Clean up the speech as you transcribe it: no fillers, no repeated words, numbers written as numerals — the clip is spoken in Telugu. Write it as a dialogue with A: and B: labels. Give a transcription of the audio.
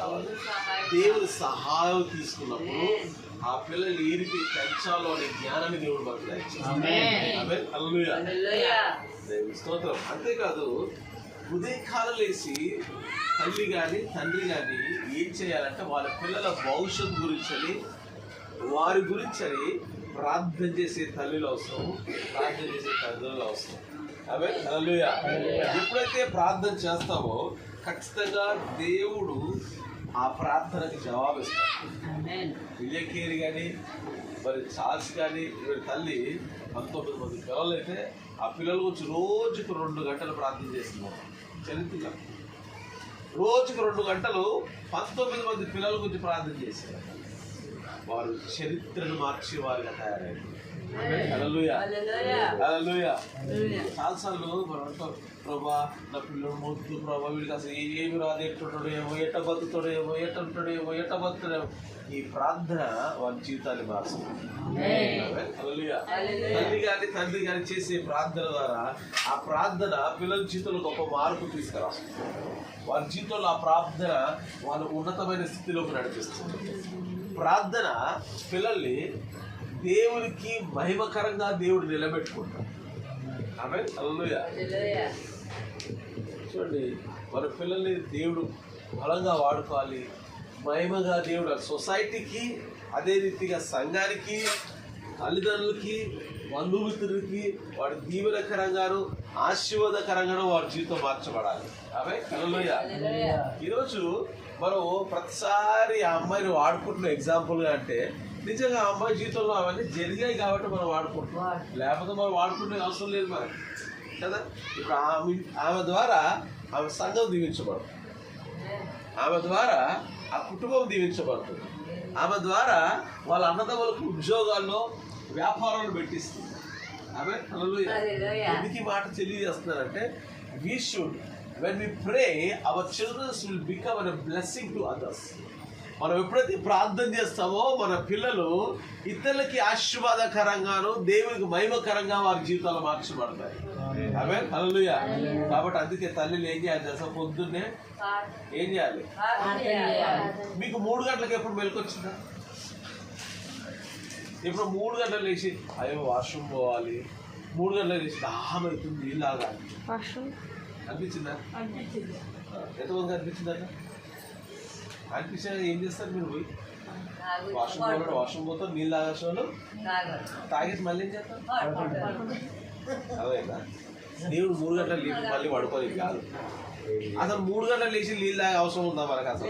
A: కావాలి. దేవుని సహాయం తీసుకున్నప్పుడు ఆ పిల్లలు ఈరికి పెంచాలో అనే జ్ఞానాన్ని దేవుడు మనకు దయచేస్తాడు. హల్లెలూయా. దేవుని స్తోత్రం. అంతేకాదు ఉదయకాలం లేచి తల్లి కానీ తండ్రి కానీ ఏం చేయాలంటే వాళ్ళ పిల్లల భవిష్యత్తు గురించి వారి గురించి ప్రార్థన చేసే తల్లులు అవసరం, ప్రార్థన చేసే తండ్రులు అవసరం. హల్లెలూయా. ఎప్పుడైతే ప్రార్థన చేస్తామో ఖచ్చితంగా దేవుడు ఆ ప్రార్థనకి జవాబిస్తాడు. విజయకేరి కానీ మరి చార్ల్స్ కానీ వీడి తల్లి 19 మంది పిల్లలు అయితే ఆ పిల్లల గురించి రోజుకు 2 గంటలు ప్రార్థన చేస్తున్నారు. చరిత్రగా రోజుకు 2 గంటలు 19 మంది పిల్లల గురించి ప్రార్థన చేశారు. వారు చరిత్రను మార్చి వారిగా తయారయ్యారు. హల్లెలూయా. హల్లెలూయా. చాలాసార్లు మనం అంటాం, ప్రభా నా పిల్లలు మొద్దు, ప్రభా వీడికి అసలు ఏమి రాదు, ఎట్టుంటాడేమో, ఎట్ట బతుకుతాడేమో, ఎట్టుంటాడేమో, ఎట్ట బతుకుతాడేమో. ఈ ప్రార్థన వారి జీవితాన్ని మారుస్తుంది. హల్లెలూయా. తల్లి కానీ తండ్రి కానీ చేసే ప్రార్థన ద్వారా ఆ ప్రార్థన పిల్లల జీవితంలో గొప్ప మార్పు తీసుకురాస్తుంది. వారి జీవితంలో ఆ ప్రార్థన వాళ్ళ ఉన్నతమైన స్థితిలోకి నడిపిస్తుంది. ప్రార్థన పిల్లల్ని దేవునికి మహిమకరంగా దేవుడు నిలబెట్టుకుంటాడు. ఆమేన్. హల్లెలూయా. చూడండి, మన పిల్లల్ని దేవుడు బలంగా వాడుకోవాలి, మహిమగా దేవుడు సొసైటీకి, అదే రీతిగా సంఘానికి, తల్లిదండ్రులకి, బంధుమిత్రులకి వాడి దీవెనకరంగాను ఆశీర్వాదకరంగాను వాడి జీవితం మార్చబడాలి. ఆమేన్. హల్లెలూయా. ఈరోజు మనం ప్రతిసారి ఆ అమ్మాయిని వాడుకుంటున్నాం ఎగ్జాంపుల్గా అంటే నిజంగా ఆ అమ్మాయి జీవితంలో అవన్నీ జరిగాయి కాబట్టి మనం వాడుకుంటున్నాం, లేకపోతే మనం వాడుకునే అవసరం లేదు మనకి కదా. ఇప్పుడు ఆమె ద్వారా ఆమె సంఘం దీవించబడుతుంది, ఆమె ద్వారా ఆ కుటుంబం దీవించబడుతుంది, ఆమె ద్వారా వాళ్ళ అన్నదమ్ములకు ఉద్యోగాల్లో వ్యాపారాలు పెట్టిస్తుంది. ఆమె ఎందుకు ఈ మాట తెలియజేస్తున్నారంటే, we should when we pray our children will become a blessing to others. మనం ఎప్పుడైతే ప్రార్థన చేస్తామో మన పిల్లలు ఇతరులకి ఆశీర్వాదకరంగాను దేవునికి మహిమకరంగా వారి జీవితాలు మార్చబడతాయి. ఆమేన్. హల్లెలూయా. కాబట్టి అందుకే తల్లిని ఏం చేయాలి తెలుసా? పొద్దున్నే ఏం చేయాలి? మీకు 3 గంటలకు ఎప్పుడు మెలకొచ్చిందా? ఇప్పుడు 3 గంటలు లేచి అయ్యో వాష్రూమ్ పోవాలి, 3 గంటలకు లేచి దాహం అవుతుంది, నీళ్ళు తాగాలి అనిపించిందా? ఎంతమంది అనిపించిందట? అనిపించాక ఏం చేస్తారు మీరు? పోయి వాష్రూమ్ పోతారు, నీళ్ళు తాగాల్సిన వాళ్ళు తాగేసి మళ్ళీ ఏం చేస్తారు? అదేనా? దేవుడు 3 గంటలు లేచి మళ్ళీ పడుకోలేదు కాదు. అసలు 3 గంటలు లేచి నీళ్ళు తాగే అవసరం ఉందా మనకు? అసలు